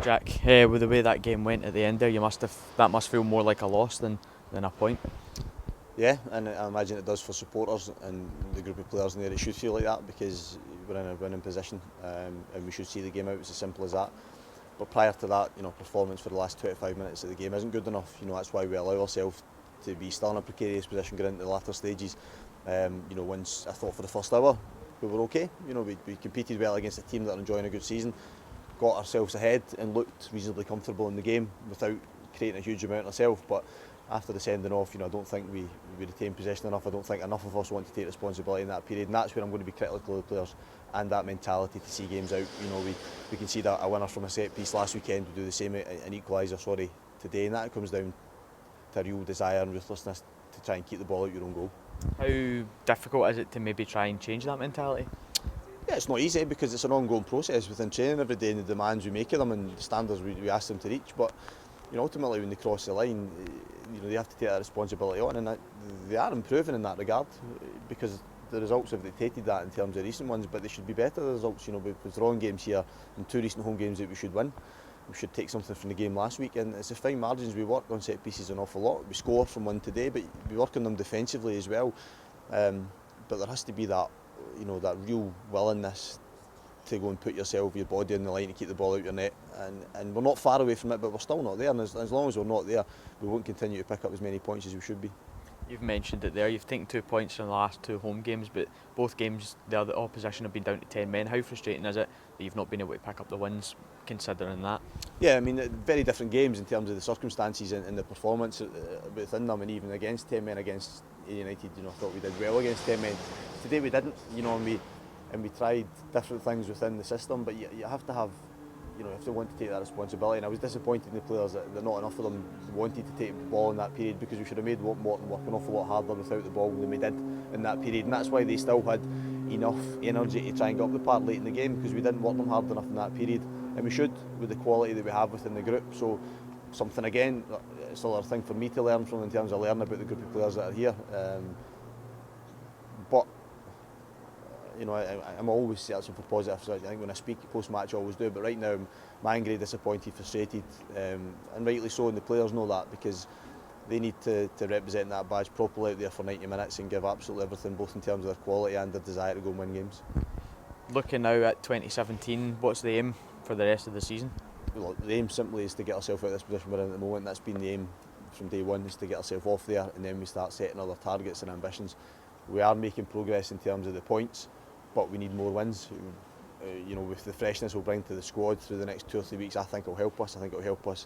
Jack, with the way that game went at the end there, that must feel more like a loss than a point. Yeah, and I imagine it does for supporters and the group of players in there. It should feel like that because we're in a winning position, and we should see the game out. It's as simple as that. But prior to that, performance for the last 25 minutes of the game isn't good enough. That's why we allow ourselves to be still in a precarious position going into the latter stages. Once I thought for the first hour we were okay. We competed well against a team that are enjoying a good season, got ourselves ahead and looked reasonably comfortable in the game without creating a huge amount ourselves. But after the sending off, I don't think we retained possession enough. I don't think enough of us want to take responsibility in that period, and that's where I'm going to be critical of the players and that mentality to see games out. We can see that a winner from a set piece last weekend. We do the same, an equaliser, today, and that comes down to a real desire and ruthlessness to try and keep the ball out your own goal. How difficult is it to maybe try and change that mentality? Yeah, it's not easy because it's an ongoing process within training every day and the demands we make of them and the standards we ask them to reach. But ultimately, when they cross the line, they have to take that responsibility on, and they are improving in that regard because the results have dictated that in terms of recent ones. But they should be better. The results, we've drawn games here and 2 recent home games that we should win. We should take something from the game last week, and it's the fine margins. We work on set pieces an awful lot. We score from one today, but we work on them defensively as well. But there has to be that, that real willingness to go and put your body on the line to keep the ball out your net, and we're not far away from it, but we're still not there. And as long as we're not there, we won't continue to pick up as many points as we should be. You've mentioned it there. You've taken 2 points in the last 2 home games, but both games the opposition have been down to 10 men. How frustrating is it that you've not been able to pick up the wins, considering that? Yeah, I mean, very different games in terms of the circumstances and the performance within them, and even against 10 men against United. I thought we did well against 10 men. Today we didn't. And we tried different things within the system, but you have to have, you have to want to take that responsibility. And I was disappointed in the players that not enough of them wanted to take the ball in that period, because we should have made Morton work an awful lot harder without the ball than we did in that period. And that's why they still had enough energy to try and get up the park late in the game, because we didn't work them hard enough in that period. And we should, with the quality that we have within the group. So something, again, it's another thing for me to learn from in terms of learning about the group of players that are here. But I'm always searching for positives. I think when I speak post-match I always do, but right now I'm angry, disappointed, frustrated, and rightly so, and the players know that, because they need to represent that badge properly out there for 90 minutes and give absolutely everything, both in terms of their quality and their desire to go and win games. Looking now at 2017, what's the aim for the rest of the season? Well, the aim simply is to get ourselves out of this position we're in at the moment. That's been the aim from day one, is to get ourselves off there, and then we start setting other targets and ambitions. We are making progress in terms of the points, but we need more wins. With the freshness we'll bring to the squad through the next 2 or 3 weeks, I think it'll help us. I think it'll help us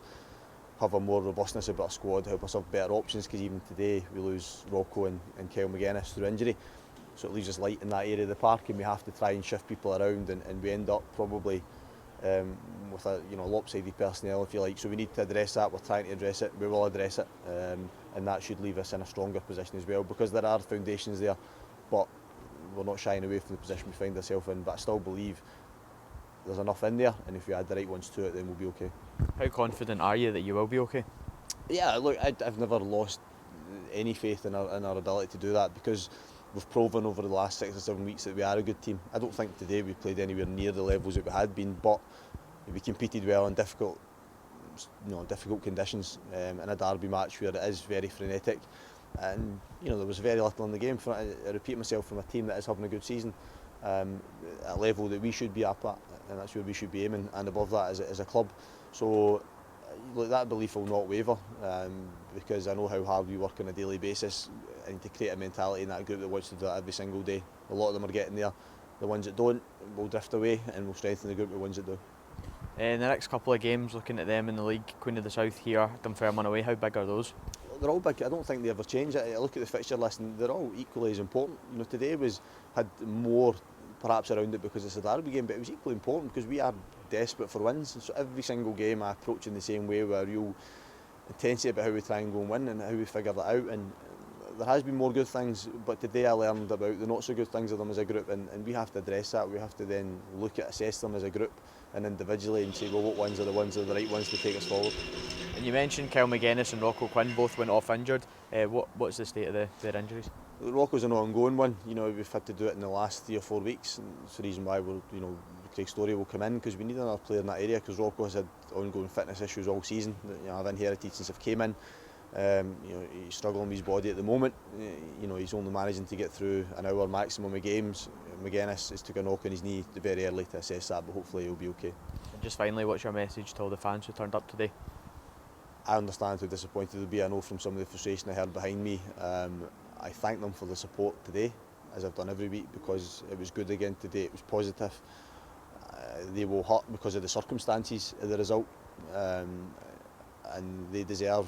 have a more robustness about our squad, help us have better options, because even today we lose Rocco and Kyle McGuinness through injury. So it leaves us light in that area of the park, and we have to try and shift people around, and we end up probably with a lopsided personnel, if you like. So we need to address that. We're trying to address it. We will address it, and that should leave us in a stronger position as well, because there are foundations there, but we're not shying away from the position we find ourselves in. But I still believe there's enough in there, and if we add the right ones to it, then we'll be okay. How confident are you that you will be okay? Yeah, look, I've never lost any faith in our ability to do that, because we've proven over the last 6 or 7 weeks that we are a good team. I don't think today we played anywhere near the levels that we had been, but we competed well in difficult conditions, in a derby match where it is very frenetic, and there was very little in the game. I repeat myself, from a team that is having a good season, at a level that we should be up at, and that's where we should be aiming, and above that as a club. So look, that belief will not waver, because I know how hard we work on a daily basis, and to create a mentality in that group that wants to do that every single day. A lot of them are getting there. The ones that don't will drift away, and we'll strengthen the group of ones that do. In the next couple of games, looking at them in the league, Queen of the South here, Dunfermline away, how big are those? They're all big. I don't think they ever change. I look at the fixture list and they're all equally as important. Today had more perhaps around it because it's a derby game, but it was equally important because we are desperate for wins. So every single game I approach in the same way, with a real intensity about how we try and go and win and how we figure that out. And there has been more good things, but today I learned about the not so good things of them as a group, and we have to address that. We have to then assess them as a group and individually, and say, well, what ones are the right ones to take us forward. And you mentioned Kyle McGuinness and Rocco Quinn both went off injured. What's the state of their injuries? Rocco's an ongoing one. We've had to do it in the last 3 or 4 weeks, and it's the reason why we're Craig Story will come in, because we need another player in that area, because Rocco has had ongoing fitness issues all season that, you know, I've inherited since I've came in. You know, he's struggling with his body at the moment. You know, he's only managing to get through an hour maximum of games. McGuinness has took a knock on his knee very early to assess that, but hopefully he'll be okay. And just finally, what's your message to all the fans who turned up today? I understand how disappointed they'll be. I know from some of the frustration I heard behind me. I thank them for the support today, as I've done every week, because it was good again today. It was positive. They will hurt because of the circumstances of the result, and they deserve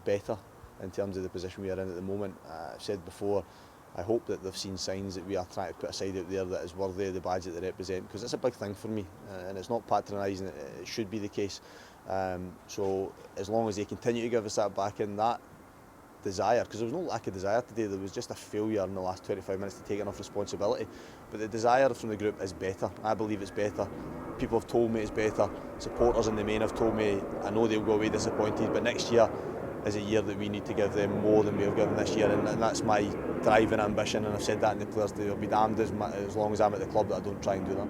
better in terms of the position we are in at the moment. I've said before, I hope that they've seen signs that we are trying to put a side out there that is worthy of the badge that they represent, because it's a big thing for me, and it's not patronising. It should be the case. So as long as they continue to give us that back in that desire, because there was no lack of desire today, there was just a failure in the last 25 minutes to take enough responsibility. But the desire from the group is better. I believe it's better. People have told me it's better. Supporters in the main have told me, I know they'll go away disappointed, but next year is a year that we need to give them more than we have given this year, and that's my drive and ambition, and I've said that in the players. They'll be damned as long as I'm at the club that I don't try and do that.